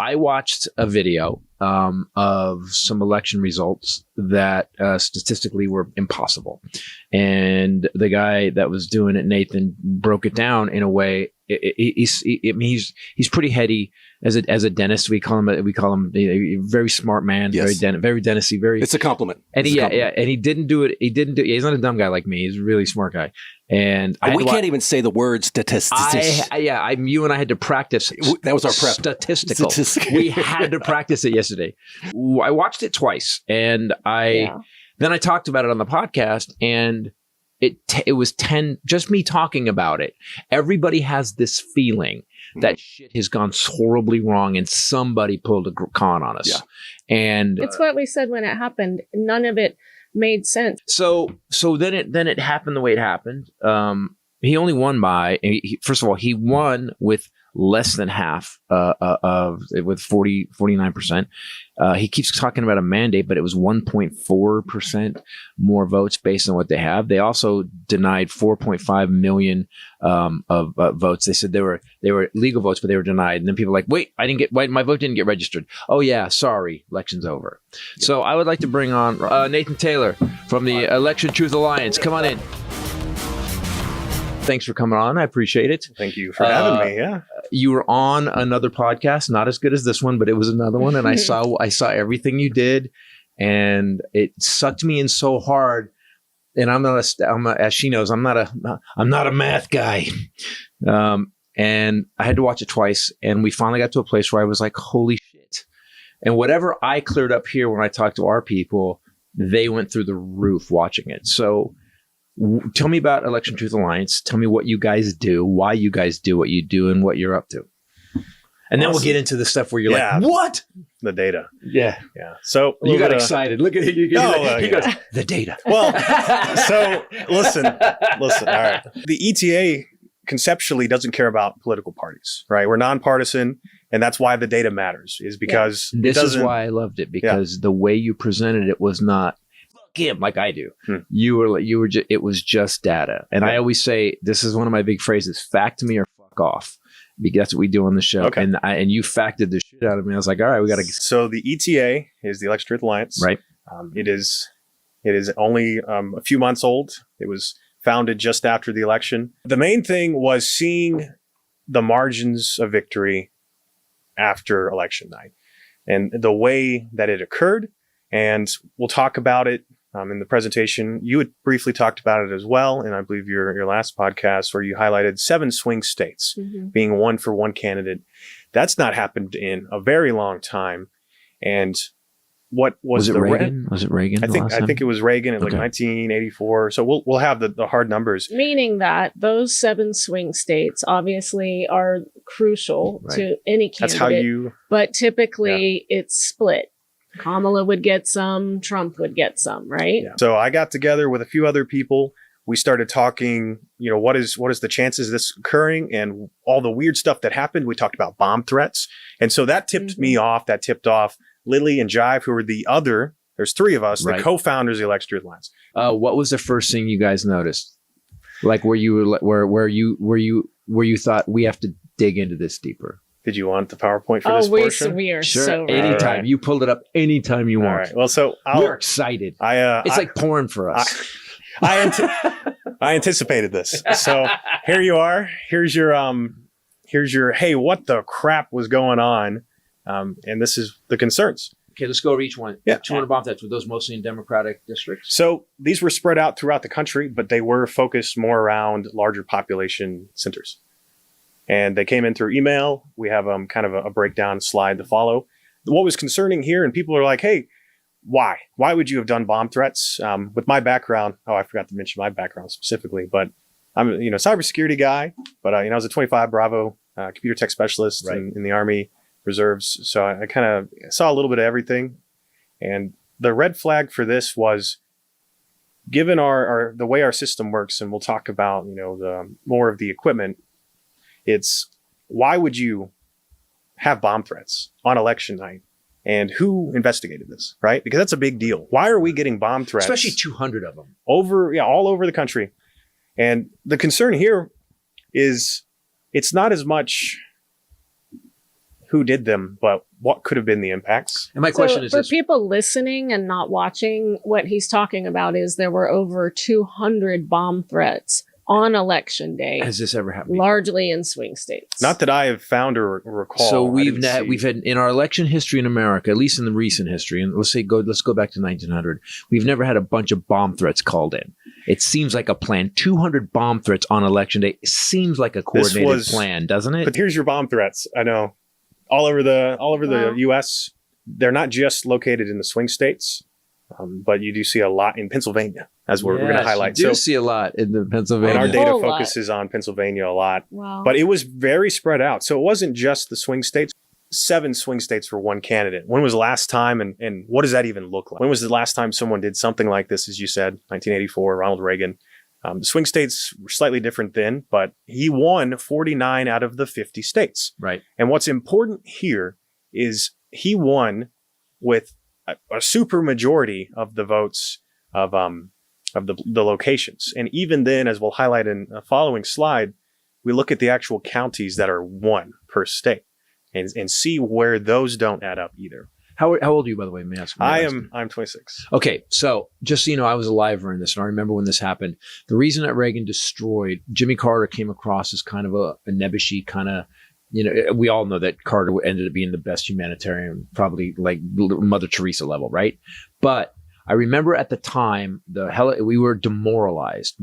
I watched a video of some election results that statistically were impossible. And the guy that was doing it, Nathan, broke it down in a way. He's pretty heady as a dentist. We call him a very smart man, yes. very dentisty, very. It's a compliment. And and he didn't do it. He's not a dumb guy like me. He's a really smart guy. And we can't even say the word statistics. You and I had to practice. That was our prep. Statistical. We had to practice it yesterday. I watched it twice, and then I talked about it on the podcast, and it was 10, just me talking about it. Everybody has this feeling that shit has gone horribly wrong and somebody pulled a con on us. Yeah. And it's what we said when it happened. None of it made sense. So then it happened the way it happened. He only won by, first of all, he won with less than half with 49%. He keeps talking about a mandate, but it was 1.4% more votes based on what they have. They also denied 4.5 million of votes. They said they were legal votes, but they were denied. And then people were like, wait, my vote didn't get registered. Oh yeah, sorry, election's over. Yeah. So I would like to bring on Nathan Taylor from the Election Truth Alliance. Come on in. Thanks for coming on. I appreciate it. Thank you for having me. Yeah. You were on another podcast, not as good as this one, but it was another one. And I saw everything you did, and it sucked me in so hard. And as she knows, I'm not a math guy. And I had to watch it twice. And we finally got to a place where I was like, holy shit. And whatever I cleared up here when I talked to our people, they went through the roof watching it. So tell me about Election Truth Alliance. Tell me what you guys do, why you guys do what you do, and what you're up to. And then we'll get into the stuff where you're like, what? The data. Yeah. Yeah. So you got excited. Look at it. He goes, the data. Well, so listen. All right. The ETA conceptually doesn't care about political parties, right? We're nonpartisan, and that's why the data matters, is because this is why I loved it, because the way you presented it was not him like I do. You were just, it was just data. And I always say, this is one of my big phrases, fact me or fuck off, because that's what we do on the show. Okay. And you facted the shit out of me. I was like, all right, we got to. So the ETA is the Election Truth Alliance. Right. It is only a few months old. It was founded just after the election. The main thing was seeing the margins of victory after election night and the way that it occurred. And we'll talk about it in the presentation. You had briefly talked about it as well, and I believe your last podcast where you highlighted 7 swing states being one for one candidate. That's not happened in a very long time. And what was it Reagan? Was it Reagan? I think it was Reagan in like 1984. So we'll have the hard numbers. Meaning that those 7 swing states obviously are crucial to any candidate. That's how but typically it's split. Kamala would get some, Trump would get some, right? Yeah. So I got together with a few other people. We started talking, what is the chances of this occurring and all the weird stuff that happened. We talked about bomb threats. And so that tipped me off. That tipped off Lily and Jive, who are there's 3 of us, the co-founders of the Election Truth Alliance. What was the first thing you guys noticed? Like where you thought we have to dig into this deeper? Did you want the PowerPoint for this portion? We are sure. So anytime. Right. You pulled it up anytime you want. All right. Well, so we're excited. It's like porn for us. I anticipated this. So here you are. Here's your hey, what the crap was going on? And this is the concerns. Okay, let's go over each one. Yeah. 200 bomb threats. Were those mostly in Democratic districts? So these were spread out throughout the country, but they were focused more around larger population centers. And they came in through email. We have kind of a breakdown slide to follow. What was concerning here, and people are like, hey, why? Why would you have done bomb threats? With my background, I forgot to mention my background specifically, but I'm a cybersecurity guy, but I was a 25 Bravo computer tech specialist in the Army Reserves. So I kind of saw a little bit of everything. And the red flag for this was, given the way our system works, and we'll talk about the more of the equipment, it's why would you have bomb threats on election night? And who investigated this, right? Because that's a big deal. Why are we getting bomb threats? Especially 200 of them. All over the country. And the concern here is it's not as much who did them, but what could have been the impacts. And my question is for this. people listening and not watching, what he's talking about is there were over 200 bomb threats on election day. Has this ever happened? Largely in swing states. Not that I have found or recall. So we've had in our election history in America, at least in the recent history, and let's go back to 1900. We've never had a bunch of bomb threats called in. It seems like a plan. 200 bomb threats on election day seems like a coordinated plan, doesn't it? But here's your bomb threats. I know all over the U.S. They're not just located in the swing states, but you do see a lot in Pennsylvania, as we're going to highlight. You do see a lot in the Pennsylvania. And our data focuses on Pennsylvania a lot. Wow. But it was very spread out. So it wasn't just the swing states. 7 swing states for one candidate. When was the last time, and what does that even look like? When was the last time someone did something like this, as you said, 1984, Ronald Reagan? The swing states were slightly different then, but he won 49 out of the 50 states. Right. And what's important here is he won with a super majority of the votes of the locations. And even then, as we'll highlight in a following slide, we look at the actual counties that are won per state and see where those don't add up either. How old are you, by the way? May I ask? I'm 26. Okay, so just so you know, I was alive during this, and I remember when this happened. The reason that Reagan destroyed Jimmy Carter came across as kind of a nebbishy kind of. We all know that Carter ended up being the best humanitarian, probably like Mother Teresa level, right? But I remember at the time we were demoralized.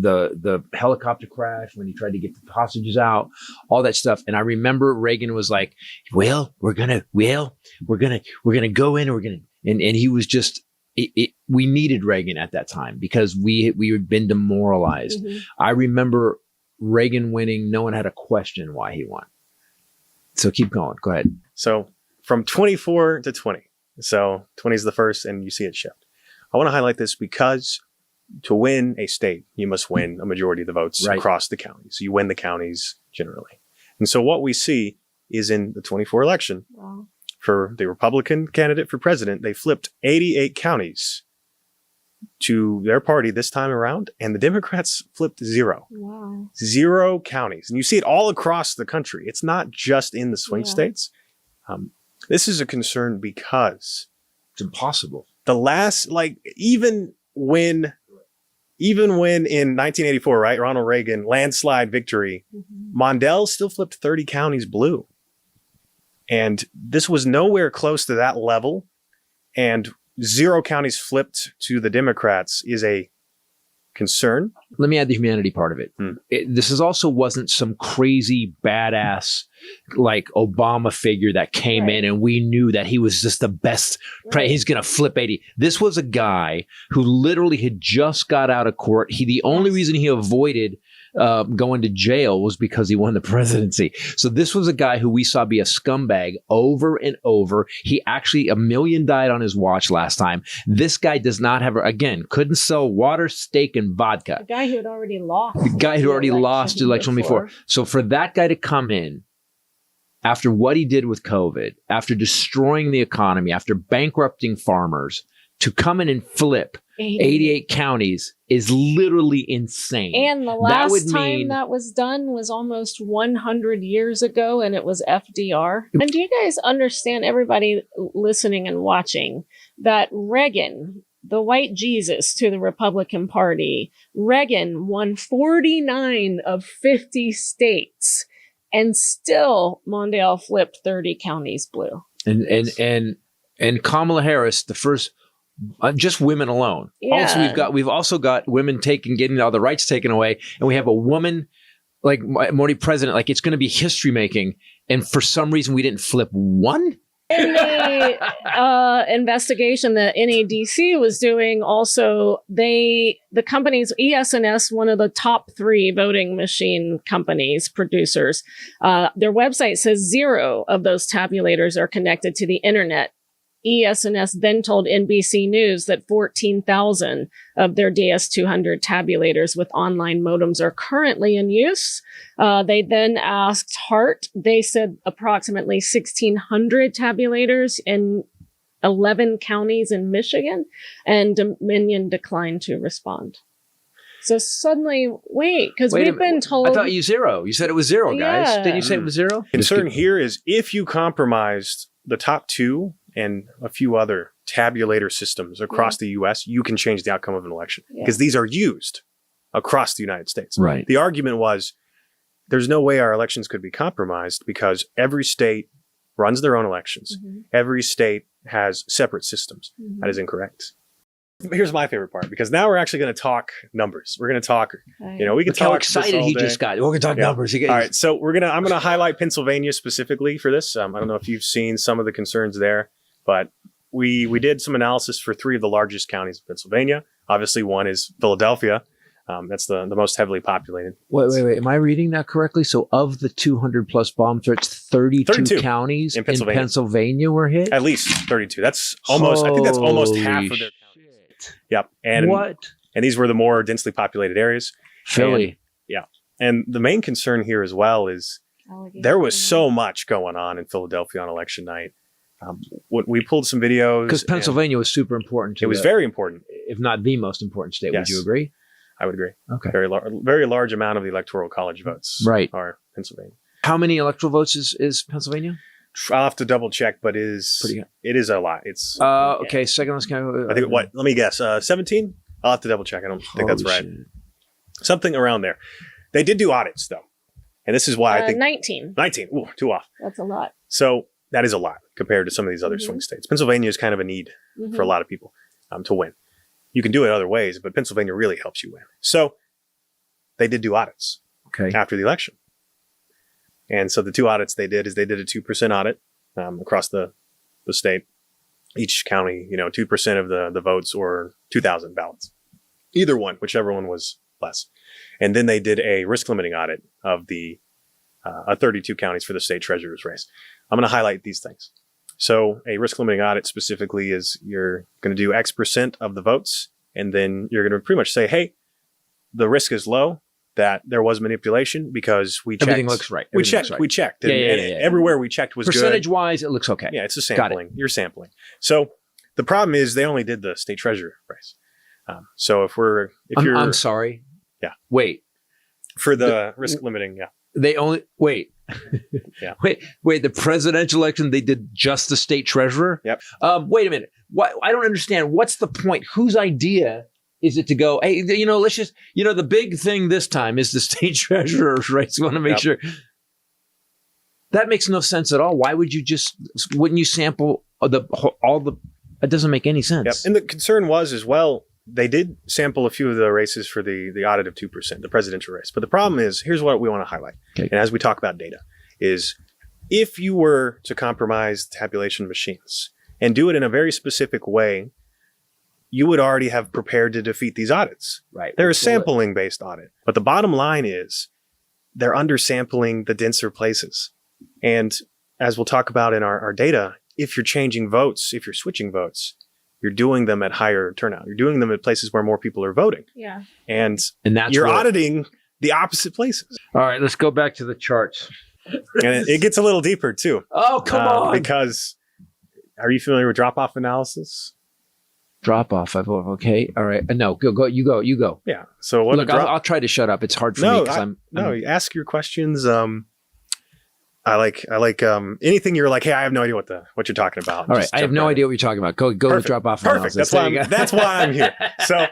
The helicopter crash when he tried to get the hostages out, all that stuff. And I remember Reagan was like, well, we're gonna go in, and he was just, we needed Reagan at that time because we had been demoralized. Mm-hmm. I remember Reagan winning. No one had a question why he won. So keep going. Go ahead. So from 24 to 20. So 20 is the first, and you see it shift. I want to highlight this because to win a state, you must win a majority of the votes across the counties. So you win the counties generally. And so what we see is in the 24 election, for the Republican candidate for president, they flipped 88 counties to their party this time around, and the Democrats flipped 0. Wow. 0 counties. And you see it all across the country. It's not just in the swing states. This is a concern because it's impossible. The last, even when in 1984, right, Ronald Reagan, landslide victory, Mondale still flipped 30 counties blue. And this was nowhere close to that level. And 0 counties flipped to the Democrats is a concern. Let me add the humanity part of it. This is also wasn't some crazy badass like Obama figure that came in and we knew that he was just the best. He's going to flip 80. This was a guy who literally had just got out of court. The only reason he avoided going to jail was because he won the presidency. So this was a guy who we saw be a scumbag over and over. He actually, 1 million died on his watch last time. This guy does not have, couldn't sell water, steak, and vodka. The guy who had already lost. The guy who already lost the election before. So for that guy to come in after what he did with COVID, after destroying the economy, after bankrupting farmers, to come in and flip 88 counties is literally insane. And the last time that was done was almost 100 years ago, and it was FDR. And do you guys understand, everybody listening and watching, that Reagan, the white Jesus to the Republican Party, Reagan won 49 of 50 states, and still Mondale flipped 30 counties blue. And Kamala Harris, the first. Just women alone. Yeah. Also, we've also got women getting all the rights taken away, and we have a woman like Modi president. Like, it's going to be history making, and for some reason we didn't flip one. In the investigation that NADC was doing, also the companies ES&S, one of the top 3 voting machine companies, producers, their website says 0 of those tabulators are connected to the internet. ES&S then told NBC News that 14,000 of their DS200 tabulators with online modems are currently in use. They then asked Hart. They said approximately 1,600 tabulators in 11 counties in Michigan, and Dominion declined to respond. So suddenly, wait, because we've been told. I thought you zero. You said it was zero, guys. Yeah. Didn't you say it was zero? Concern here is if you compromised the top two and a few other tabulator systems across the U.S., you can change the outcome of an election because these are used across the United States. Right. The argument was there's no way our elections could be compromised because every state runs their own elections. Every state has separate systems. That is incorrect. Here's my favorite part, because now we're actually going to talk numbers. We're going to talk, we can Look talk. how excited he just got. We're going to talk numbers. All right. So I'm going to highlight Pennsylvania specifically for this. I don't know if you've seen some of the concerns there, but we did some analysis for 3 of the largest counties of Pennsylvania. Obviously, one is Philadelphia. That's the most heavily populated. Wait. Am I reading that correctly? So of the 200 plus bomb threats, 32 counties in Pennsylvania were hit? At least 32. That's almost, I think that's almost half of their counties. Yep. And these were the more densely populated areas. Philly. And the main concern here as well is there was so much going on in Philadelphia on election night. We pulled some videos. Because Pennsylvania was super important. It was very important. If not the most important state. Would you agree? I would agree. Okay. Very large amount of the electoral college votes are Pennsylvania. How many electoral votes is Pennsylvania? I'll have to double check, but it is a lot. It's okay. Second, let's go. I think let me guess. 17. I'll have to double check. I don't think that's right. Shit. Something around there. They did do audits though, and this is why I think 19. 19. Ooh, too off. That's a lot. So that is a lot compared to some of these other swing states. Pennsylvania is kind of a need for a lot of people to win. You can do it other ways, but Pennsylvania really helps you win. So they did do audits after the election. And so the 2 audits they did is they did a 2% audit across the state. Each county, 2% of the votes or 2,000 ballots. Either one, whichever one was less. And then they did a risk limiting audit of the 32 counties for the state treasurer's race. I'm going to highlight these things. So a risk limiting audit specifically is you're going to do X percent of the votes, and then you're going to pretty much say, hey, the risk is low, that there was manipulation because we checked. Everything looks right. We checked. And everywhere we checked was Percentage-wise, it looks okay. Yeah, it's a sampling. You're sampling. So the problem is they only did the state treasurer race. So I'm sorry. Yeah. Wait. For the risk limiting, They only wait. Yeah. Wait. The presidential election, they did just the state treasurer. Yep. Wait a minute. I don't understand. What's the point? Whose idea is it to go? Hey, let's just. The big thing this time is the state treasurer's race. We want to make sure. That makes no sense at all. Why would you wouldn't you sample all the? It doesn't make any sense. Yep. And the concern was as well. They did sample a few of the races for the audit of 2%, the presidential race. But the problem is, here's what we want to highlight. Okay. And as we talk about data, is if you were to compromise tabulation machines and do it in a very specific way, you would already have prepared to defeat these audits. Right. They're a sampling-based audit. But the bottom line is they're undersampling the denser places. And as we'll talk about in our data, if you're changing votes, if you're switching votes, you're doing them at higher turnout. You're doing them at places where more people are voting. Yeah. And that's auditing the opposite places. All right, let's go back to the charts. And it gets a little deeper too. Oh, come on. Because are you familiar with drop-off analysis? Drop-off. Okay. All right. No, go. You go. Yeah. So what? Look, I'll try to shut up. It's hard for me because you ask your questions. I like anything you're like, hey, I have no idea what you're talking about. All right, I have no idea what you're talking about. Go with drop off. Perfect. That's why I'm here. So,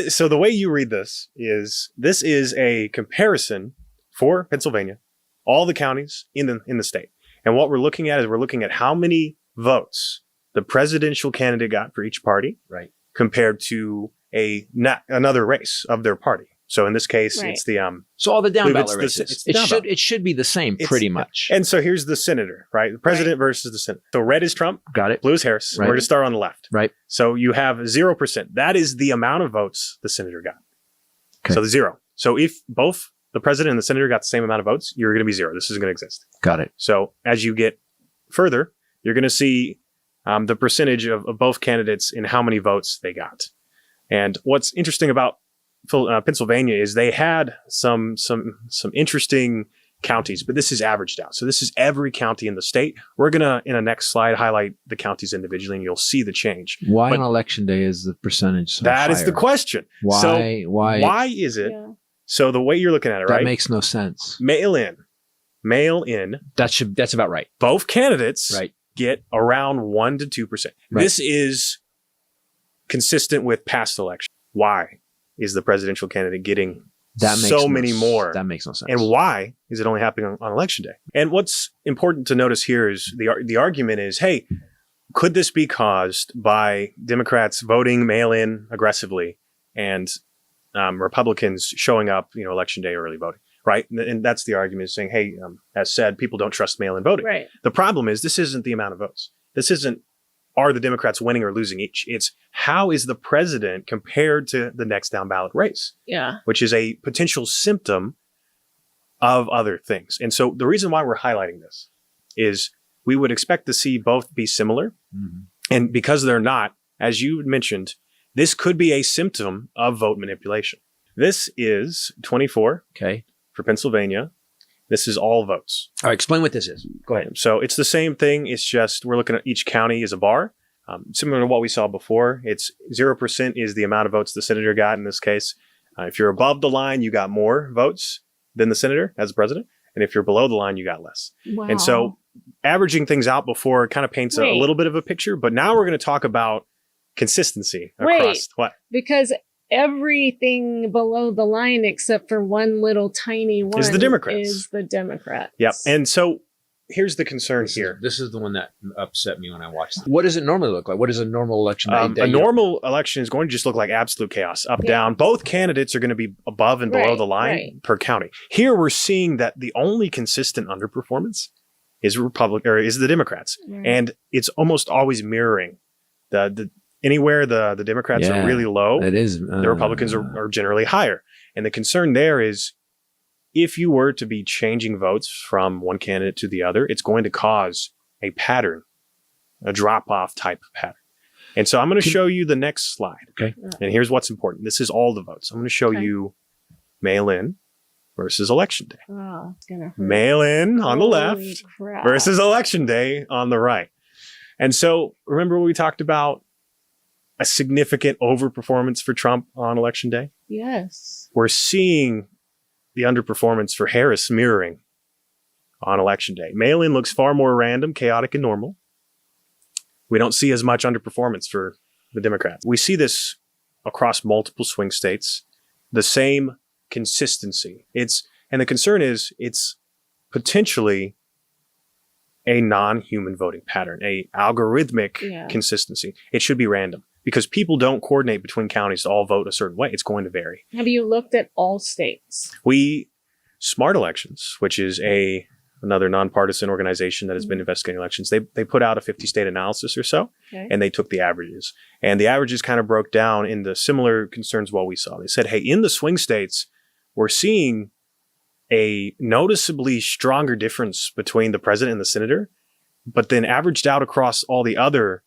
so the way you read this is a comparison for Pennsylvania, all the counties in the state, and what we're looking at is how many votes the presidential candidate got for each party, right, compared to another race of their party. So in this case, it's the so all the down-ballot races. It should be the same pretty much. And so here's the senator, right? The president versus the senator. So red is Trump. Got it. Blue is Harris. Right. We're going to start on the left. Right. So you have 0%. That is the amount of votes the senator got. Okay. So the 0. So if both the president and the senator got the same amount of votes, you're going to be 0. This isn't going to exist. Got it. So as you get further, you're going to see the percentage of both candidates in how many votes they got. And what's interesting about Pennsylvania is they had some interesting counties, but this is averaged out. So this is every county in the state. We're going to, in a next slide, highlight the counties individually, and you'll see the change. Why on election day is the percentage so That higher? is the question. Why? So why is it? Yeah. So the way you're looking at it, right? That makes no sense. Mail in. That's about right. Both candidates Right. get around 1 to 2%. Right. This is consistent with past elections. Why is the presidential candidate getting many more? That makes no sense. And why is it only happening on election day? And what's important to notice here is the argument is, hey, could this be caused by Democrats voting mail-in aggressively and Republicans showing up, election day early voting, right? And that's the argument, is saying, hey, as said, people don't trust mail-in voting. Right. The problem is this isn't the amount of votes. This isn't, are the Democrats winning or losing each? It's how is the president compared to the next down ballot race? Yeah. Which is a potential symptom of other things. And so the reason why we're highlighting this is we would expect to see both be similar. Mm-hmm. And because they're not, as you mentioned, this could be a symptom of vote manipulation. This is 24 Okay. for Pennsylvania. This is all votes. All right. Explain what this is. Go ahead. So it's the same thing. It's just we're looking at each county as a bar. Similar to what we saw before, it's 0% is the amount of votes the senator got in this case. If you're above the line, you got more votes than the senator as president. And if you're below the line, you got less. Wow. And so averaging things out before kind of paints a little bit of a picture. But now we're going to talk about consistency across what? Because everything below the line except for one little tiny one is the Democrats. Yep. And so here's the concern here. This is the one that upset me when I watched it. What does it normally look like? What is a normal election day? A normal election is going to just look like absolute chaos, up, down. Both candidates are going to be above and below the line per county. Here we're seeing that the only consistent underperformance is the Democrats. Right. And it's almost always mirroring the anywhere the Democrats are really low, that is, the Republicans are generally higher. And the concern there is if you were to be changing votes from one candidate to the other, it's going to cause a pattern, a drop-off type of pattern. And so I'm going to show you the next slide. Okay. And here's what's important. This is all the votes. I'm going to show you mail-in versus election day. Oh, it's going to hurt. Mail-in on the left crap. versus election day on the right. And so remember we talked about a significant overperformance for Trump on election day? Yes. We're seeing the underperformance for Harris mirroring on election day. Mail-in looks far more random, chaotic, and normal. We don't see as much underperformance for the Democrats. We see this across multiple swing states, the same consistency. And the concern is it's potentially a non-human voting pattern, a algorithmic consistency. It should be random because people don't coordinate between counties to all vote a certain way. It's going to vary. Have you looked at all states? Smart Elections, which is another nonpartisan organization that has been investigating elections, they put out a 50-state analysis or so, and they took the averages. And the averages kind of broke down into similar concerns what we saw. They said, hey, in the swing states, we're seeing a noticeably stronger difference between the president and the senator, but then averaged out across all the other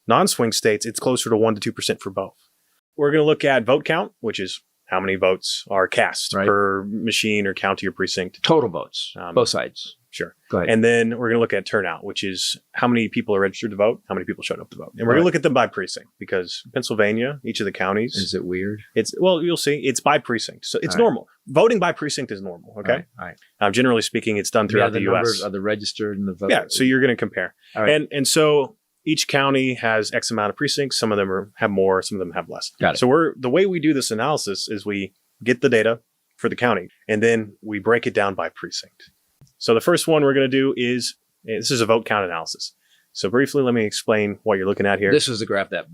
non-swing states, it's closer to 1 to 2% for both. We're going to look at vote count, which is how many votes are cast per machine or county or precinct. Total votes, both sides. Sure. Go ahead. And then we're going to look at turnout, which is how many people are registered to vote, how many people showed up to vote. And we're going to look at them by precinct because Pennsylvania, each of the counties. Is it weird? You'll see. It's by precinct. So it's normal. Voting by precinct is normal. Okay. All right. Generally speaking, it's done throughout the U.S. Are the registered and the vote? Yeah. So you're going to compare. All right. And so each county has X amount of precincts. Some of them have more. Some of them have less. Got it. So the way we do this analysis is we get the data for the county and then we break it down by precinct. So the first one we're going to do is, this is a vote count analysis. So briefly, let me explain what you're looking at here. This was the graph that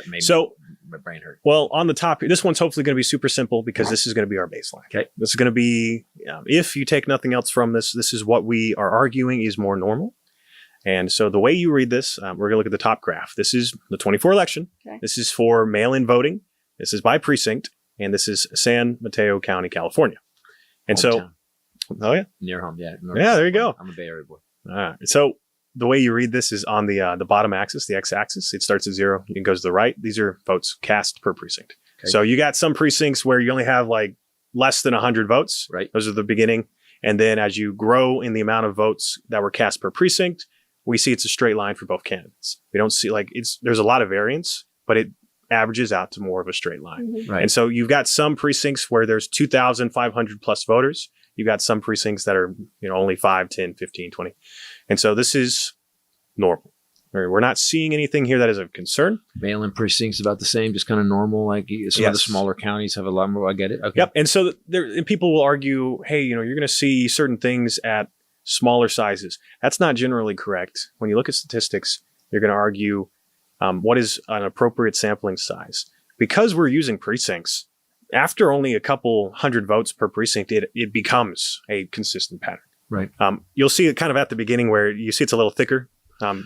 made my brain hurt. Well, on the top, this one's hopefully going to be super simple because this is going to be our baseline. Okay. This is going to be, if you take nothing else from this, this is what we are arguing is more normal. And so the way you read this, we're going to look at the top graph. This is the 24 election. Okay. This is for mail-in voting. This is by precinct. And this is San Mateo County, California. And Hometown. Oh yeah, near home, yeah. Yeah, there you go. I'm a Bay Area boy. All right. So the way you read this is on the bottom axis, the x-axis. It starts at 0 and goes to the right. These are votes cast per precinct. Okay. So you got some precincts where you only have like less than 100 votes. Right. Those are the beginning. And then as you grow in the amount of votes that were cast per precinct, we see it's a straight line for both candidates. We don't see there's a lot of variance, but it averages out to more of a straight line. Mm-hmm. Right. And so you've got some precincts where there's 2,500 plus voters. You've got some precincts that are, only 5, 10, 15, 20. And so this is normal. We're not seeing anything here that is of concern. Mail-in precincts about the same, just kind of normal. Like some of the smaller counties have a lot more. I get it. Okay. Yep. And so and people will argue, hey, you're going to see certain things at smaller sizes. That's not generally correct. When you look at statistics, you're going to argue what is an appropriate sampling size. Because we're using precincts, after only a couple hundred votes per precinct, it becomes a consistent pattern. Right. You'll see it kind of at the beginning where you see it's a little thicker.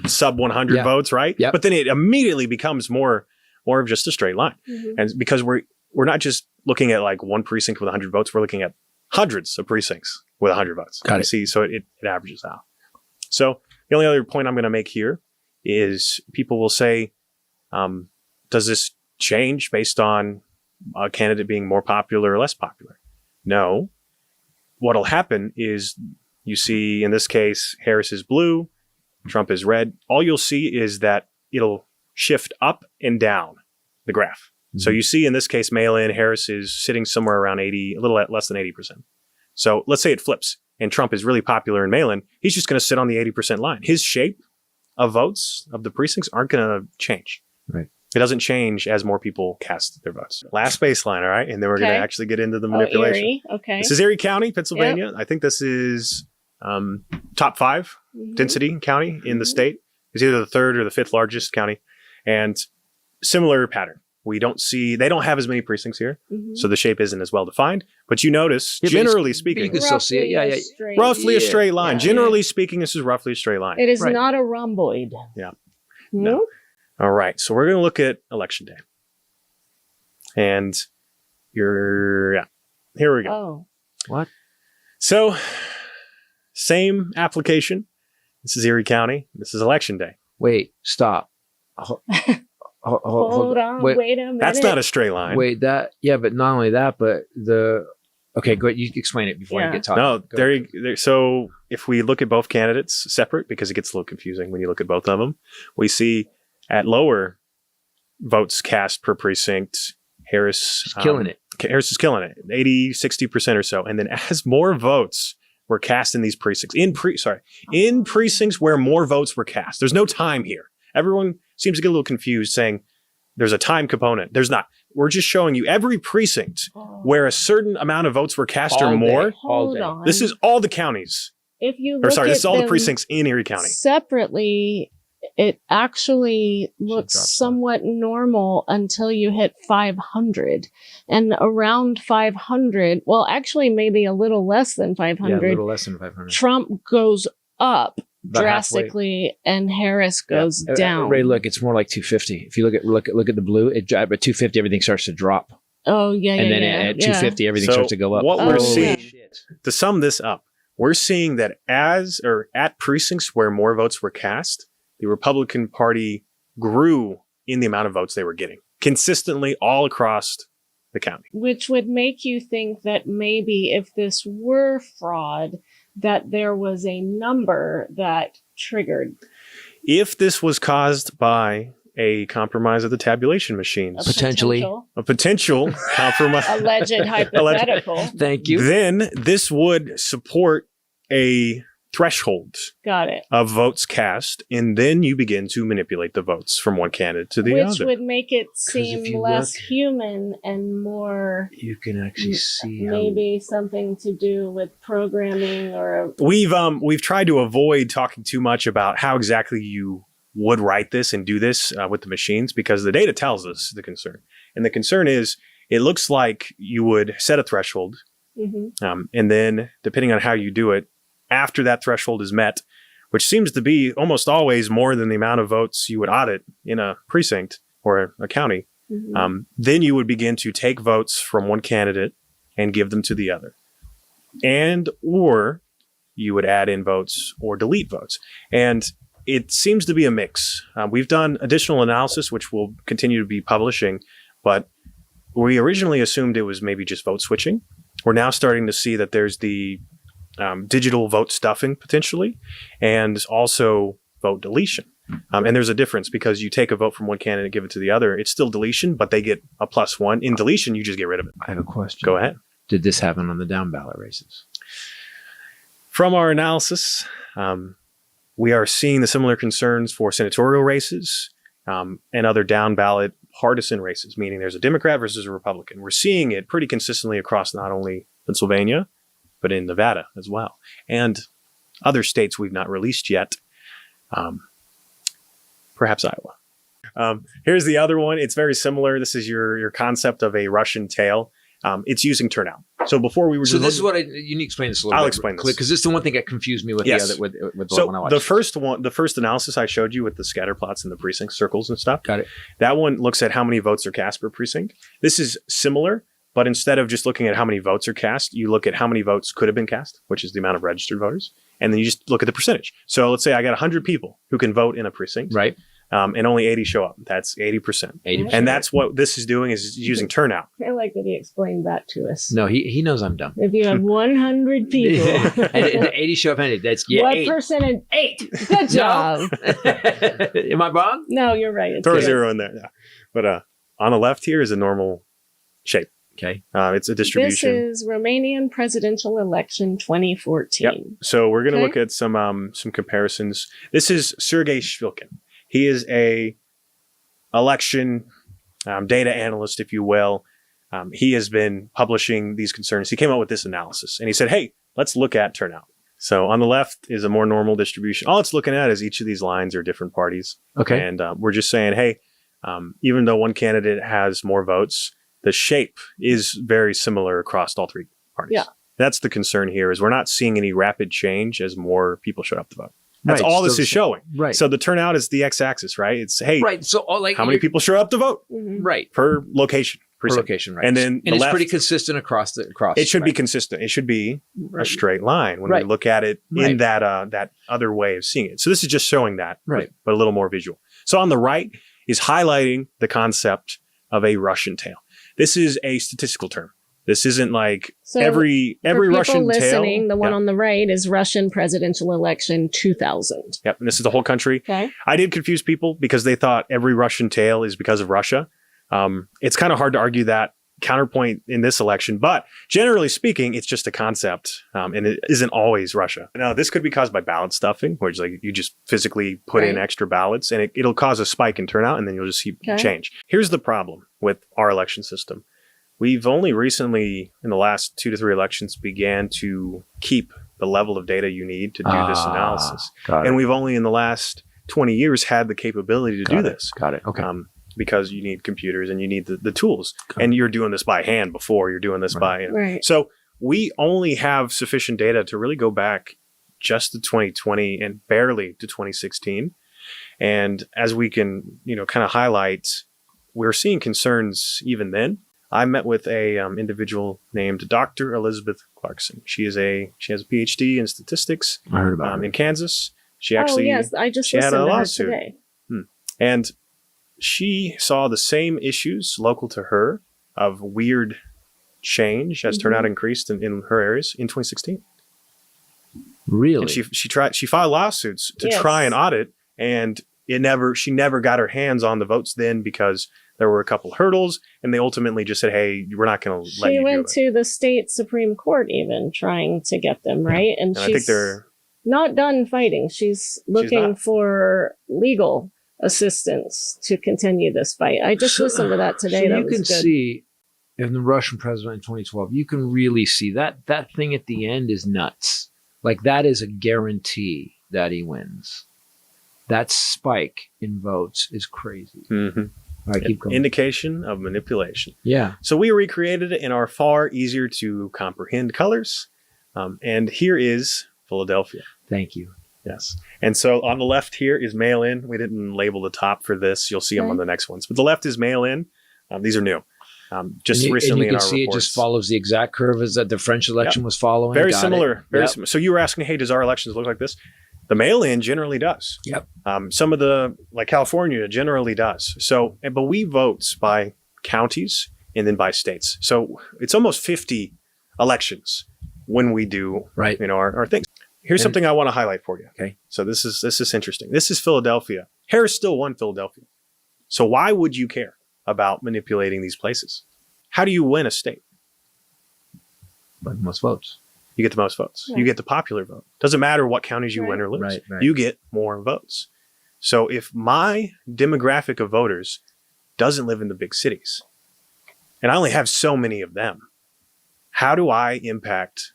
Sub 100 votes, right? Yep. But then it immediately becomes more of just a straight line. Mm-hmm. And because we're not just looking at like one precinct with 100 votes, we're looking at hundreds of precincts with 100 votes. Got it. See, so it averages out. So the only other point I'm going to make here is people will say, does this change based on a candidate being more popular or less popular? No. What'll happen is you see, in this case, Harris is blue, Trump is red. All you'll see is that it'll shift up and down the graph. Mm-hmm. So you see in this case, mail-in, Harris is sitting somewhere around 80, a little less than 80%. So let's say it flips and Trump is really popular in mail-in. He's just going to sit on the 80% line. His shape of votes of the precincts aren't going to change. Right. It doesn't change as more people cast their votes. Last baseline, all right? And then we're going to actually get into the manipulation. Erie. Okay. This is Erie County, Pennsylvania. Yep. I think this is top 5 density county in the state. It's either the 3rd or the 5th largest county. And similar pattern. They don't have as many precincts here. Mm-hmm. So the shape isn't as well defined. But you notice, generally speaking, you can still see it. Yeah. Roughly a straight line. Generally speaking, this is roughly a straight line. It is not a rhomboid. Yeah. No. All right. So we're going to look at election day. And here we go. Oh. What? So, same application. This is Erie County. This is election day. Wait, stop. Hold on. Wait a minute. That's not a straight line. Wait, but not only that, but okay, go ahead. You explain it before you get talking. No, so if we look at both candidates separate, because it gets a little confusing when you look at both of them, we see at lower votes cast per precinct, Harris is killing it. Harris is killing it, 80, 60% or so. And then as more votes were cast in these precincts, in precincts where more votes were cast, there's no time here. Everyone seems to get a little confused saying there's a time component. There's not. We're just showing you every precinct where a certain amount of votes were cast or more. Hold on. This is all the counties. If you this is all the precincts in Erie County. Separately, it actually looks somewhat normal until you hit 500. And around 500, well, actually maybe a little less than 500. Yeah, a little less than 500. Trump goes up about drastically halfway. And Harris goes down. Ray, look, it's more like 250. If you look at the blue, at 250, everything starts to drop. Oh, yeah, and then at 250, everything starts to go up. What we're seeing, to sum this up, we're seeing that at precincts where more votes were cast, the Republican Party grew in the amount of votes they were getting consistently all across the county. Which would make you think that maybe if this were fraud, that there was a number that triggered. If this was caused by a compromise of the tabulation machines, a potential compromise, alleged hypothetical. Thank you. Then this would support a threshold of votes cast, and then you begin to manipulate the votes from one candidate to the other. Which would make it seem less human and more... You can actually see maybe something to do with programming or... We've tried to avoid talking too much about how exactly you would write this and do this with the machines, because the data tells us the concern. And the concern is, it looks like you would set a threshold, and then, depending on how you do it, after that threshold is met, which seems to be almost always more than the amount of votes you would audit in a precinct or a county, then you would begin to take votes from one candidate and give them to the other. Or you would add in votes or delete votes. And it seems to be a mix. We've done additional analysis, which we'll continue to be publishing, but we originally assumed it was maybe just vote switching. We're now starting to see that there's the digital vote stuffing potentially, and also vote deletion. And there's a difference because you take a vote from one candidate and give it to the other. It's still deletion, but they get a +1. In deletion, you just get rid of it. I have a question. Go ahead. Did this happen on the down-ballot races? From our analysis, we are seeing the similar concerns for senatorial races and other down-ballot partisan races, meaning there's a Democrat versus a Republican. We're seeing it pretty consistently across not only Pennsylvania, but in Nevada as well. And other states we've not released yet. Perhaps Iowa. Here's the other one. It's very similar. This is your concept of a Russian tail. It's using Turnout. So before we were so this is what you need to explain this a little bit. I'll explain this because this is the one thing that confused me with the other with the so one I watched. the first analysis I showed you with the scatter plots and the precinct circles and stuff. Got it. That one looks at how many votes are cast per precinct. This is similar, but instead of just looking at how many votes are cast, you look at how many votes could have been cast, which is the amount of registered voters, and then you just look at the percentage. So let's say I got 100 people who can vote in a precinct, right? And only 80 show up. That's 80%. 80%. And that's what this is doing, is using Turnout. I like that he explained that to us. No, he knows I'm dumb. If you have 100 people. and 80 show up, and that's what 8. percentage? 8. Good job. Am I wrong? No, you're right. Throw a 0 in there. Yeah. But on the left here is a normal shape. Okay. It's a distribution. This is Romanian presidential election 2014. Yep. So we're going to look at some comparisons. This is Sergei Shpilkin. He is a election data analyst, if you will. He has been publishing these concerns. He came up with this analysis and he said, hey, let's look at turnout. So on the left is a more normal distribution. All it's looking at is each of these lines are different parties. Okay. And we're just saying, hey, even though one candidate has more votes, the shape is very similar across all three parties. Yeah. That's the concern here, is we're not seeing any rapid change as more people show up to vote. That's all this is showing. Right. So the turnout is the x-axis, right? It's, hey, right. So how many people show up to vote? Right. Per location. Per location, right. And then it's pretty consistent across. It should be consistent. It should be a straight line when we look at it in that other way of seeing it. So this is just showing that, but a little more visual. So on the right is highlighting the concept of a Russian tail. This is a statistical term. This isn't like every Russian listening, tail. The one on the right is Russian presidential election 2000. Yep, and this is the whole country. Okay. I did confuse people because they thought every Russian tail is because of Russia. It's kind of hard to argue that counterpoint in this election, but generally speaking, it's just a concept, and it isn't always Russia. Now, this could be caused by ballot stuffing, which like you just physically put in extra ballots, and it'll cause a spike in turnout, and then you'll just see change. Here's the problem with our election system. We've only recently, in the last 2 to 3 elections, began to keep the level of data you need to do this analysis. And we've only in the last 20 years had the capability to do this. Got it. Okay. Because you need computers and you need the tools. And you're doing this by hand before you're doing this by... Right. So we only have sufficient data to really go back just to 2020 and barely to 2016. And as we can, kind of highlight, we're seeing concerns even then. I met with a individual named Dr. Elizabeth Clarkson. She has a PhD in statistics. I heard about in Kansas. She actually I just listened to her today. And she saw the same issues local to her of weird change as turnout increased in her areas in 2016. Really? And she filed lawsuits to try and audit, and she never got her hands on the votes then because there were a couple hurdles, and they ultimately just said, hey, we're not going to let you do it. She went to the state Supreme Court even trying to get them, right? And she's I think they're not done fighting. She's looking for legal assistance to continue this fight. I just listened to that today. So you can see in the Russian president in 2012, you can really see that thing at the end is nuts. Like that is a guarantee that he wins. That spike in votes is crazy. Mm-hmm. All right, keep going. Indication of manipulation. Yeah. So we recreated it in our far easier to comprehend colors. And here is Philadelphia. Thank you. Yes. And so on the left here is mail-in. We didn't label the top for this. You'll see them on the next ones. But the left is mail-in. These are new. Just recently in our reports. You can see it just follows the exact curve as that the French election was following. Very similar. Very similar. So you were asking, hey, does our elections look like this? The mail-in generally does. Yep. Some of like California generally does. So, but we vote by counties and then by states. So it's almost 50 elections when we do right. Our things. Here's something I want to highlight for you. Okay. So this is interesting. This is Philadelphia. Harris still won Philadelphia. So why would you care about manipulating these places? How do you win a state? By the most votes. You get the most votes. Yeah. You get the popular vote. Doesn't matter what counties you win or lose. Right. You get more votes. So if my demographic of voters doesn't live in the big cities, and I only have so many of them, how do I impact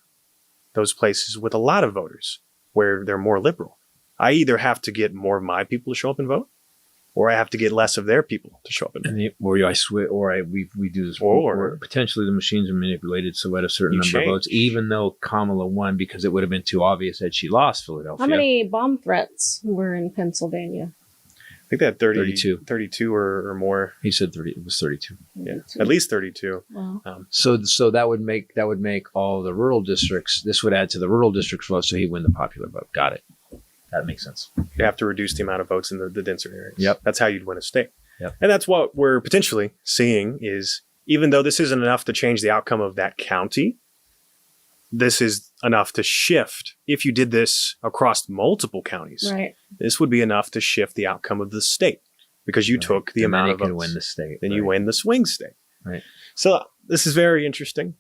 those places with a lot of voters where they're more liberal? I either have to get more of my people to show up and vote, or I have to get less of their people to show up and vote. We do this. Or potentially the machines are manipulated so at a certain number of votes, even though Kamala won, because it would have been too obvious that she lost Philadelphia. How many bomb threats were in Pennsylvania? I think they had 32 or more. He said 30. It was 32. Yeah, at least 32. Wow. So that would make all the rural districts. This would add to the rural districts vote, so he'd win the popular vote. Got it. That makes sense. You have to reduce the amount of votes in the denser areas. Yep. That's how you'd win a state. Yep. And that's what we're potentially seeing is, even though this isn't enough to change the outcome of that county, this is enough to shift. If you did this across multiple counties, Right. this would be enough to shift the outcome of the state, because you took the amount of votes. Then win the state. Then you win the swing state. Right. So this is very interesting.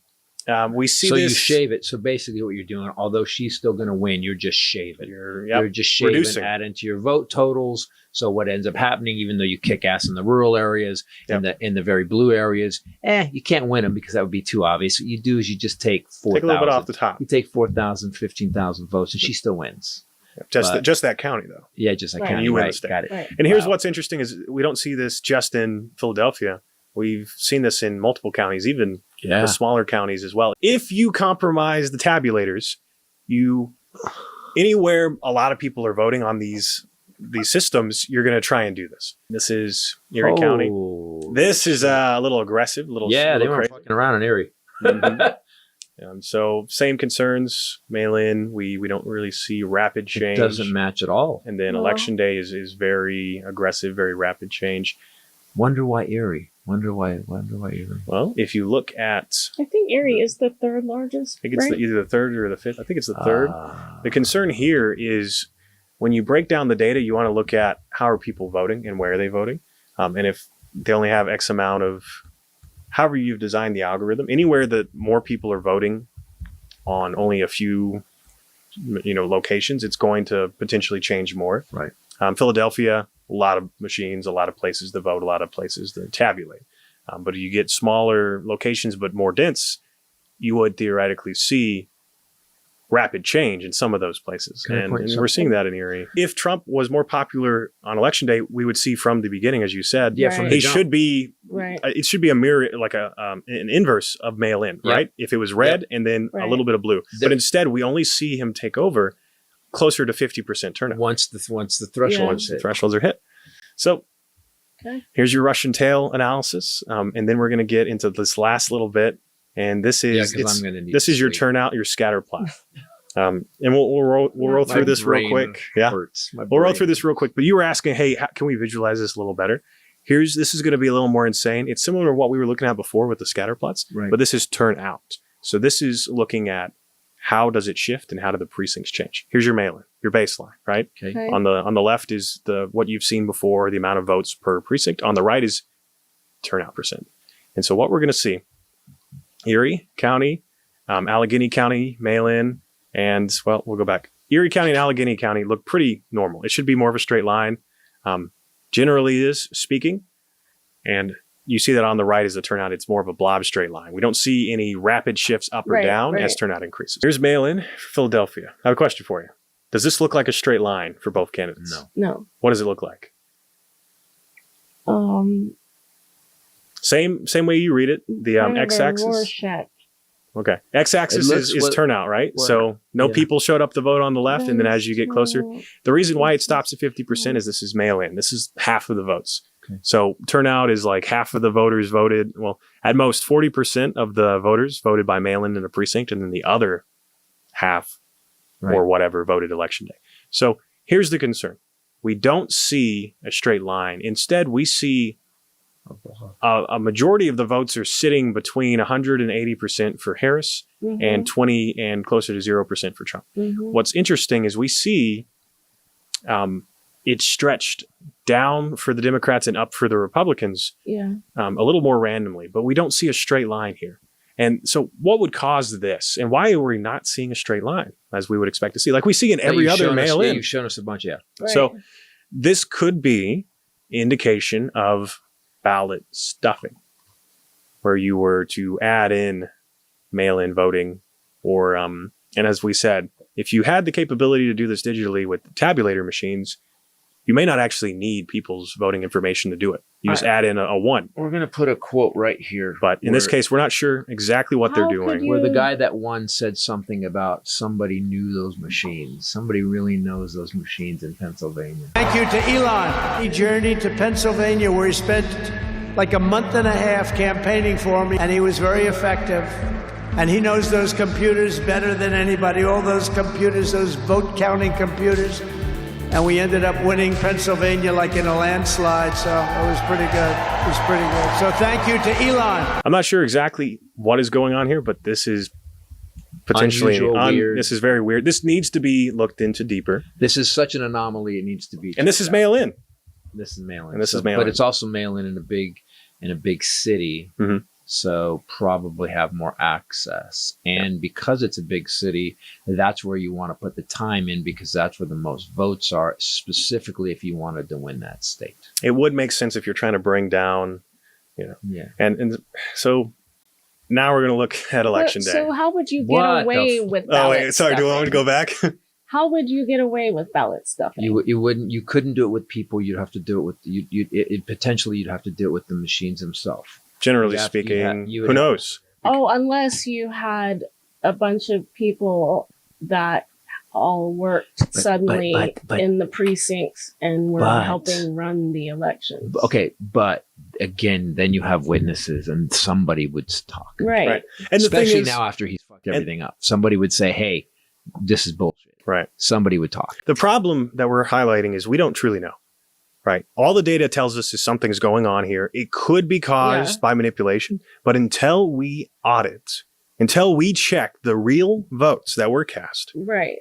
We see so this. You shave it. So basically what you're doing, although she's still going to win, you're just shaving. You're just shaving, reducing. add into your vote totals. So what ends up happening, even though you kick ass in the rural areas, in the very blue areas, you can't win them because that would be too obvious. What you do is you just take 4,000. Take a little bit off the top. You take 4,000, 15,000 votes, and she still wins. Just that county, though. Yeah, just that Right. county. You win the Right, state. got it. Right. And here's what's interesting is we don't see this just in Philadelphia. We've seen this in multiple counties, even the smaller counties as well. If you compromise the tabulators, anywhere a lot of people are voting on these systems, you're going to try and do this. This is Erie County. This is a little aggressive, they little weren't crazy. fucking around in Erie. So same concerns, mail in. We don't really see rapid change. It doesn't match at all. And then election day is very aggressive, very rapid change. Wonder why Erie? Wonder why Erie? Well, if you look at, I think Erie is the third largest. I think it's right? either the third or the fifth. I think it's the third. The concern here is when you break down the data, you want to look at how are people voting and where are they voting. And if they only have X amount of, however you've designed the algorithm, anywhere that more people are voting on only a few, locations, it's going to potentially change more. Right. Philadelphia, a lot of machines, a lot of places to vote, a lot of places to tabulate. But if you get smaller locations but more dense, you would theoretically see rapid change in some of those places. And we're seeing that in Erie. If Trump was more popular on election day, we would see from the beginning, as you said, Right. he should be, Right. it should be a mirror, like an inverse of mail-in, right? If it was red and then a little bit of blue. But instead, we only see him take over closer to 50% turnout. Once the threshold Once the thresholds are hit. So here's your Russian tail analysis. And then we're going to get into this last little bit. And this is your turnout, your scatter plot. And we'll roll through this real quick. We'll roll through this real quick. But you were asking, hey, how can we visualize this a little better? This is going to be a little more insane. It's similar to what we were looking at before with the scatter plots, but this is turnout. So this is looking at how does it shift and how do the precincts change? Here's your mail-in, your baseline, right? Okay. On the left is what you've seen before, the amount of votes per precinct. On the right is turnout percent. And so what we're going to see, Erie County, Allegheny County, mail-in, and, well, we'll go back. Erie County and Allegheny County look pretty normal. It should be more of a straight line. Generally is speaking. And you see that on the right is the turnout. It's more of a blob straight line. We don't see any rapid shifts up or down as turnout increases. Here's mail-in for Philadelphia. I have a question for you. Does this look like a straight line for both candidates? No. What does it look like? Same way you read it. The x-axis. Okay. X-axis is turnout, right? So people showed up to vote on the left, and then as you get closer, the reason why it stops at 50% is this is mail-in. This is half of the votes. Okay. So turnout is like half of the voters voted. Well, at most 40% of the voters voted by mail-in in a precinct, and then the other half or whatever voted election day. So here's the concern. We don't see a straight line. Instead, we see a majority of the votes are sitting between 180% for Harris and 20 and closer to 0% for Trump. What's interesting is we see it's stretched down for the Democrats and up for the Republicans a little more randomly, but we don't see a straight line here. And so what would cause this? And why are we not seeing a straight line as we would expect to see? Like we see in every other mail-in. You've shown us a bunch, Right. So this could be indication of ballot stuffing, where you were to add in mail-in voting or, and as we said, if you had the capability to do this digitally with tabulator machines, you may not actually need people's voting information to do it. You just add in a 1. We're going to put a quote right here. But in this case, we're not sure exactly what they're doing. Where the guy that won said something about somebody knew those machines. Somebody really knows those machines in Pennsylvania. Thank you to Elon. He journeyed to Pennsylvania where he spent like a month and a half campaigning for me, and he was very effective. And he knows those computers better than anybody, all those computers, those vote counting computers. And we ended up winning Pennsylvania like in a landslide. So it was pretty good. It was pretty good. So thank you to Elon. I'm not sure exactly what is going on here, but this is potentially weird. This is very weird. This needs to be looked into deeper. This is such an anomaly. It needs to be. And this is mail-in. This is mail-in. And this is mail-in. But it's also mail-in in a big city. So probably have more access. And because it's a big city, that's where you want to put the time in, because that's where the most votes are, specifically if you wanted to win that state. It would make sense if you're trying to bring down, And so now we're going to look at election day. So how would you get away with ballot Oh, wait, sorry. Do I want to go back? How would you get away with ballot stuffing? You couldn't do it with people. You'd have to do it with potentially you'd have to do it with the machines themselves. Generally speaking, who knows? Oh, unless you had a bunch of people that all worked suddenly in the precincts and were helping run the elections. Okay, but again, then you have witnesses and somebody would talk. Right. And especially now after he's fucked everything up. Somebody would say, hey, this is bullshit. Right. Somebody would talk. The problem that we're highlighting is we don't truly know. Right. All the data tells us is something's going on here. It could be caused by manipulation, but until we audit, until we check the real votes that were cast,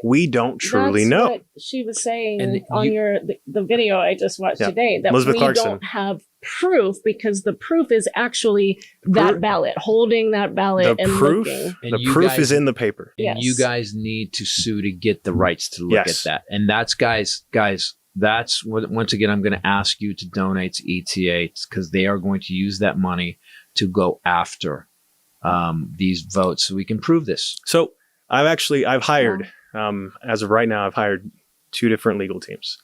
we don't truly know. What she was saying on the video I just watched today, that Elizabeth we Clarkson. don't have proof, because the proof is actually that ballot, holding that ballot the and proof, looking. The proof is in the paper. And you guys need to sue to get the rights to look at that. And that's guys, that's what, once again, I'm going to ask you to donate to ETA, because they are going to use that money to go after these votes so we can prove this. So I've hired, as of right now, I've hired 2 different legal teams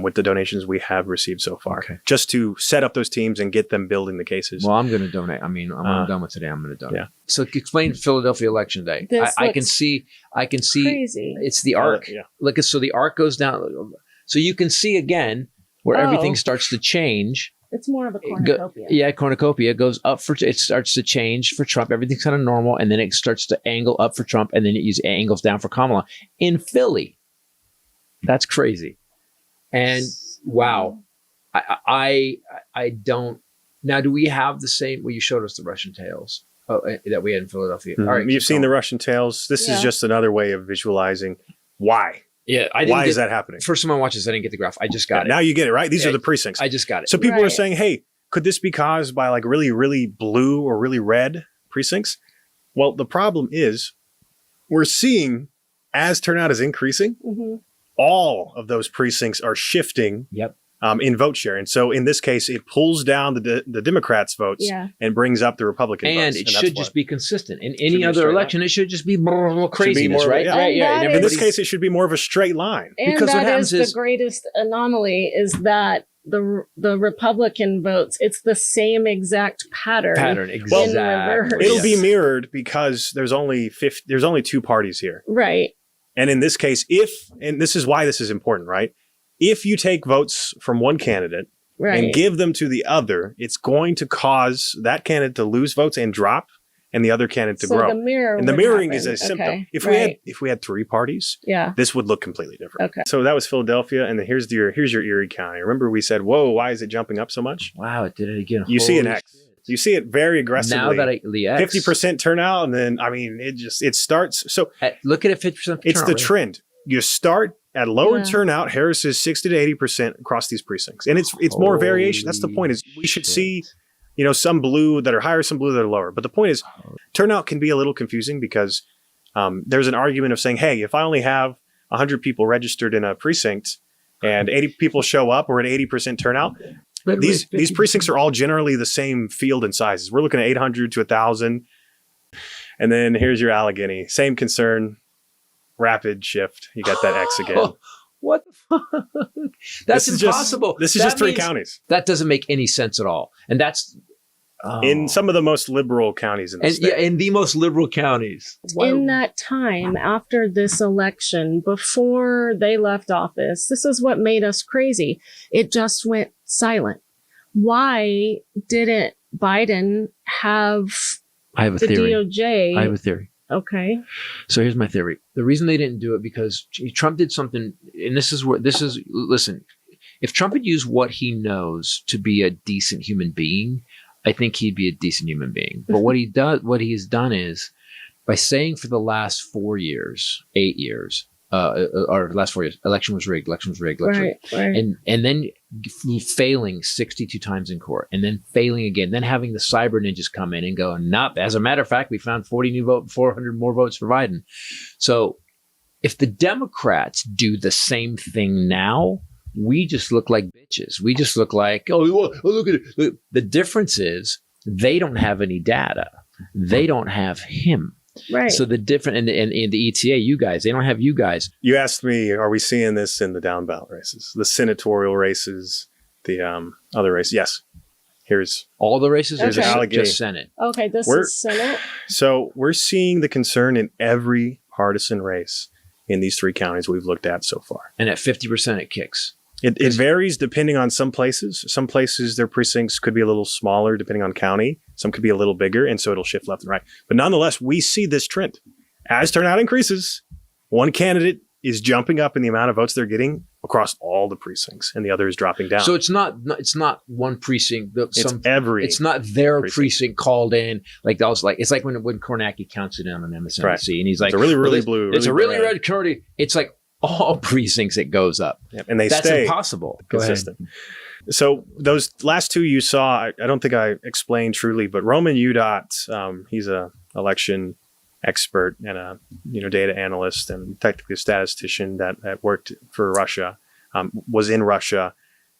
with the donations we have received so far, just to set up those teams and get them building the cases. Well, I'm going to donate. I mean, I'm done with today. I'm going to donate. Yeah. So explain Philadelphia election day. I can see crazy. It's the arc. Look, so the arc goes down. So you can see again where everything starts to change. It's more of a cornucopia. Cornucopia goes up it starts to change for Trump. Everything's kind of normal. And then it starts to angle up for Trump. And then it angles down for Kamala. In Philly, that's crazy. And wow, I don't. Now, do we have the same? Well, you showed us the Russian tales that we had in Philadelphia. All right, you've seen the Russian tales. This is just another way of visualizing why. Yeah, why is that happening? First time I watched this, I didn't get the graph. I just got it. Now you get it, right? These are the precincts. I just got it. So people are saying, hey, could this be caused by like really, really blue or really red precincts? Well, the problem is we're seeing as turnout is increasing, all of those precincts are shifting in vote share. And so in this case, it pulls down the Democrats' votes and brings up the Republican votes. And it should just be consistent. In any other election, it should just be craziness, right? In this case, it should be more of a straight line. And because that is the greatest anomaly is that the Republican votes, it's the same exact pattern. Exactly. It'll be mirrored because there's only 2 parties here. Right. And in this case, and this is why this is important, right? If you take votes from one candidate and give them to the other, it's going to cause that candidate to lose votes and drop, and the other candidate to grow. And the mirroring is a symptom. If we had 3 parties, this would look completely different. So that was Philadelphia, and then here's your Erie County. Remember we said, whoa, why is it jumping up so much? Wow, it did it again. You see an X. You see it very aggressively. Now that 50% turnout, and then it starts. So look at it, 50%. It's the trend. You start at lower turnout. Harris is 60 to 80% across these precincts, and it's more variation. That's the point. Is we should see, some blue that are higher, some blue that are lower. But the point is, turnout can be a little confusing because there's an argument of saying, hey, if I only have 100 people registered in a precinct and 80 people show up, we're at 80% turnout. These precincts are all generally the same field and sizes. We're looking at 800 to 1,000. And then here's your Allegheny. Same concern. Rapid shift. You got that X again. What the fuck? That's impossible. This is just 3 counties. That doesn't make any sense at all. And that's in some of the most liberal counties in the state. Yeah, in the most liberal counties. In that time after this election, before they left office, this is what made us crazy. It just went silent. Why didn't Biden have the theory. DOJ? I have a theory. Okay. So here's my theory. The reason they didn't do it because Trump did something, and listen, if Trump had used what he knows to be a decent human being, I think he'd be a decent human being. But what he has done is by saying for the last 8 years, or last 4 years, election was rigged. Right. And then failing 62 times in court, and then failing again, then having the cyber ninjas come in and go, nope, as a matter of fact, we found 400 more votes for Biden. So if the Democrats do the same thing now, we just look like bitches. We just look like, look at it. The difference is they don't have any data. They don't have him. Right. So the different in the ETA, you guys, they don't have you guys. You asked me, are we seeing this in the down-ballot races, the senatorial races, the other race? Yes. Here's all the races. Okay. There's just Senate. Okay, this is Senate. So we're seeing the concern in every partisan race in these 3 counties we've looked at so far. And at 50%, it kicks. It varies depending on some places. Some places, their precincts could be a little smaller depending on county. Some could be a little bigger, and so it'll shift left and right. But nonetheless, we see this trend. As turnout increases, one candidate is jumping up in the amount of votes they're getting across all the precincts, and the other is dropping down. So it's not one precinct. It's not their precinct called in. It's like when Kornacki counts it in on MSNBC, right. And he's like, it's a really blue. It's a really red county. It's like all precincts it goes up. Yep. And that's impossible. Consistent. So those last 2 you saw, I don't think I explained truly, but Roman Udot, he's a election expert and a data analyst and technically a statistician that worked for Russia, was in Russia,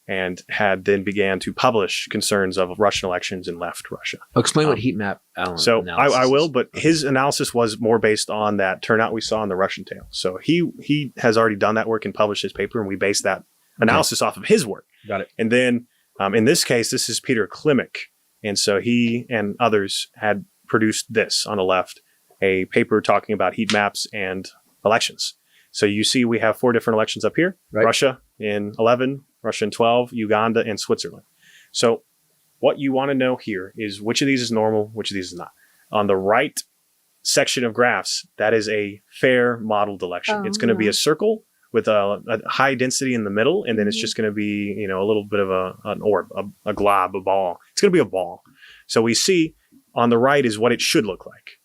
and had then began to publish concerns of Russian elections and left Russia. Explain what heat map Allen. So I will, but his analysis was more based on that turnout we saw in the Russian tail. So he has already done that work and published his paper, and we based that analysis off of his work. Got it. And then in this case, this is Peter Klimek. And so he and others had produced this on the left, a paper talking about heat maps and elections. So you see we have 4 different elections up here. Right. Russia in 11, Russia in 12, Uganda, and Switzerland. So what you want to know here is which of these is normal, which of these is not. On the right section of graphs, that is a fair modeled election. It's going to be a circle with a high density in the middle, and then it's just going to be, a little bit of an orb, a glob, a ball. It's going to be a ball. So we see on the right is what it should look like.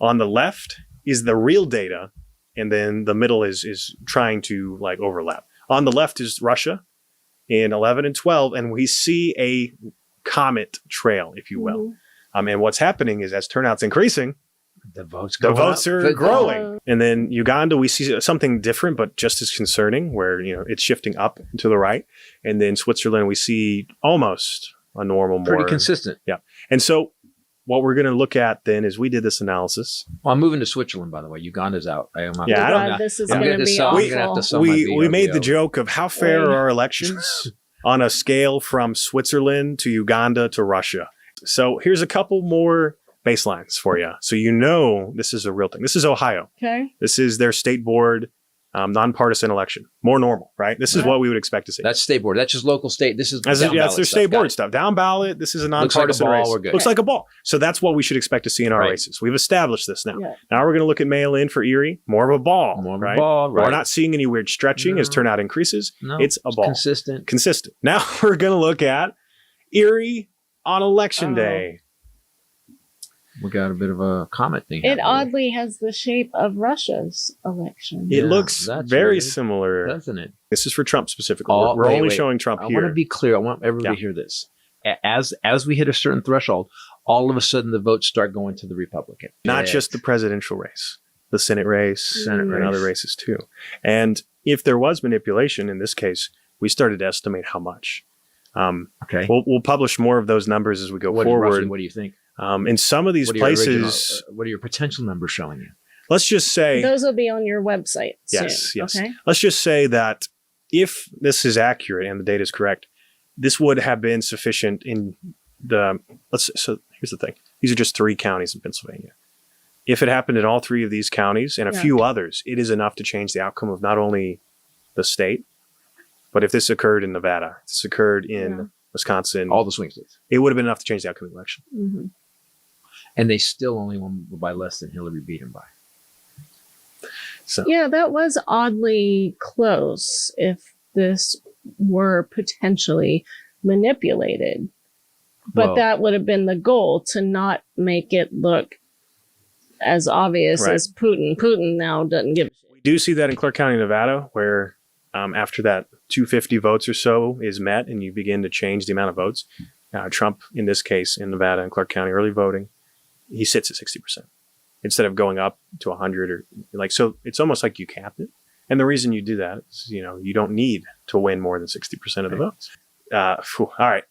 On the left is the real data, and then the middle is trying to overlap. On the left is Russia in 11 and 12, and we see a comet trail, if you will. And what's happening is as turnout's increasing, the votes are growing. And then Uganda, we see something different, but just as concerning, where it's shifting up to the right. And then Switzerland, we see almost a normal, pretty consistent. Yeah. And so what we're going to look at then is we did this analysis. Well, I'm moving to Switzerland, by the way. Uganda's out. This is going to be awful. We made the joke of how fair are our elections on a scale from Switzerland to Uganda to Russia. So here's a couple more baselines for you. So this is a real thing. This is Ohio. Okay. This is their state board nonpartisan election. More normal, right? This is what we would expect to see. That's state board. That's just local state. This is it's their state board stuff. Down ballot. This is a nonpartisan race. We're good. Looks like a ball. So that's what we should expect to see in our races. We've established this now. Yeah. Now we're going to look at mail-in for Erie. More of a ball. We're not seeing any weird stretching as turnout increases. No, it's a ball. Consistent. Now we're going to look at Erie on election day. We got a bit of a comet thing. It oddly has the shape of Russia's election. It looks very similar, doesn't it? This is for Trump specifically. We're only showing Trump here. I want to be clear. I want everybody to hear this. As we hit a certain threshold, all of a sudden the votes start going to the Republican. Not just the presidential race, the Senate race, and other races too. And if there was manipulation in this case, we started to estimate how much. Okay. We'll publish more of those numbers as we go forward. Roughly, what do you think? In some of these places, what are your potential numbers showing you? Let's just say those will be on your website. Yes, soon. yes. Okay. Let's just say that if this is accurate and the data is correct, this would have been sufficient in the. So here's the thing: these are just 3 counties in Pennsylvania. If it happened in all 3 of these counties and a few others, it is enough to change the outcome of not only the state, but if this occurred in Nevada, this occurred in Wisconsin, all the swing states, it would have been enough to change the outcome of the election. Mm-hmm. And they still only won by less than Hillary beat him by. So yeah, that was oddly close. If this were potentially manipulated, but that would have been the goal, to not make it look as obvious as Putin. Putin now doesn't give a shit. We do see that in Clark County, Nevada, where after that 250 votes or so is met and you begin to change the amount of votes, Trump, in this case, in Nevada and Clark County, early voting, he sits at 60% instead of going up to 100 or like, so it's almost like you cap it. And the reason you do that is, you don't need to win more than 60% of the votes. All right.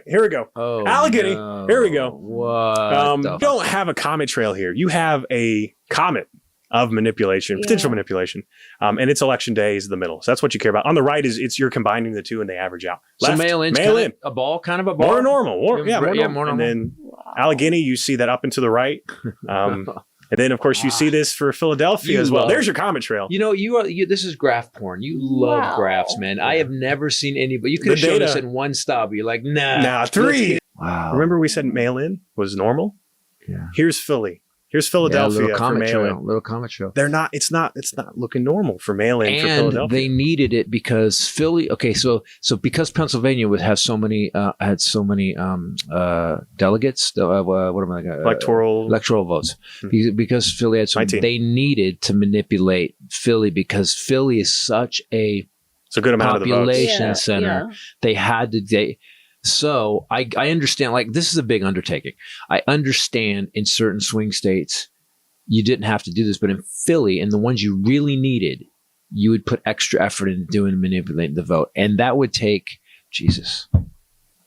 Here we go. Oh, Allegheny. no. Here we go. What? You don't have a comet trail here. You have a comet of manipulation, potential manipulation. And it's election day is the middle. So that's what you care about. On the right is you're combining the two and they average out. Left, so mail in. A ball. More normal. More normal. And then Wow. Allegheny, you see that up and to the right. And then, of course, you see this for Philadelphia as well. There's your comet trail. This is graph porn. You love graphs, man. I have never seen anybody. You could have shown us in one stop. You're like, nah. 3. Wow. Remember we said mail-in was normal? Yeah. Here's Philly. Here's Philadelphia little for mail-in. Little comet show. They're not. It's not looking normal for mail-in for Philadelphia. And they needed it because Philly. Okay, so because Pennsylvania had so many delegates. What am I? Electoral votes. Mm-hmm. Because Philly had so many, they needed to manipulate Philly because Philly is such a good amount population of the votes. center. Yeah. They had to. So I understand, like, this is a big undertaking. I understand in certain swing states, you didn't have to do this, but in Philly and the ones you really needed, you would put extra effort into manipulating the vote. And that would take Jesus.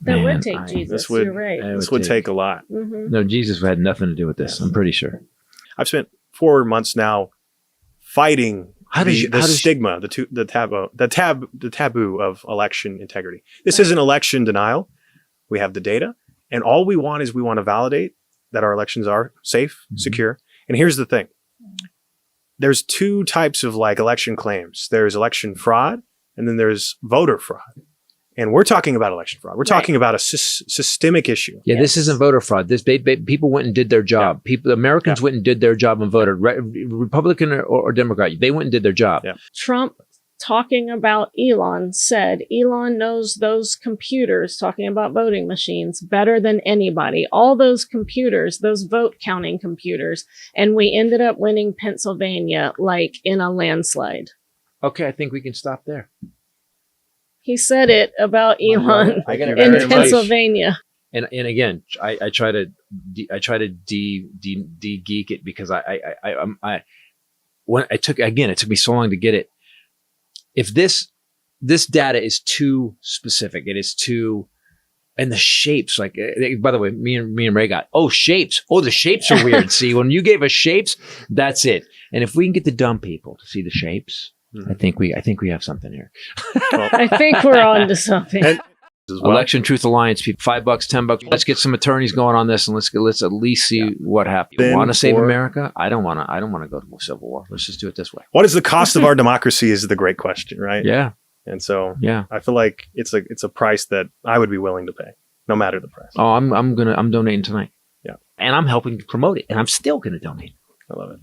That would take Jesus. You're right. This would take a lot. Mm-hmm. No, Jesus had nothing to do with this. I'm pretty sure. I've spent 4 months now fighting the stigma, the taboo of election integrity. This isn't election denial. We have the data, and all we want to validate that our elections are safe, secure. And here's the thing: there's 2 types of election claims. There's election fraud, and then there's voter fraud. And we're talking about election fraud. We're talking about a systemic issue. Yeah, this isn't voter fraud. This people went and did their job. Americans went and did their job and voted. Republican or Democrat, they went and did their job. Yeah. Trump, talking about Elon, said Elon knows those computers, talking about voting machines, better than anybody. All those computers, those vote counting computers. And we ended up winning Pennsylvania in a landslide. Okay, I think we can stop there. He said it about Elon in Pennsylvania. And again, I try to de-geek it because it took me so long to get it. If this data is too specific, it is too, and the shapes, by the way, me and Ray got, shapes. The shapes are weird. See, when you gave us shapes, that's it. And if we can get the dumb people to see the shapes, I think we have something here. I think we're on to something. Election Truth Alliance, people, $5, $10. Let's get some attorneys going on this, and let's at least see what happens. You want to save America? I don't want to go to a civil war. Let's just do it this way. What is the cost of our democracy? Is the great question, right? Yeah. And so, I feel like it's a price that I would be willing to pay, no matter the price. Oh, I'm donating tonight. Yeah, and I'm helping promote it, and I'm still gonna donate. I love it.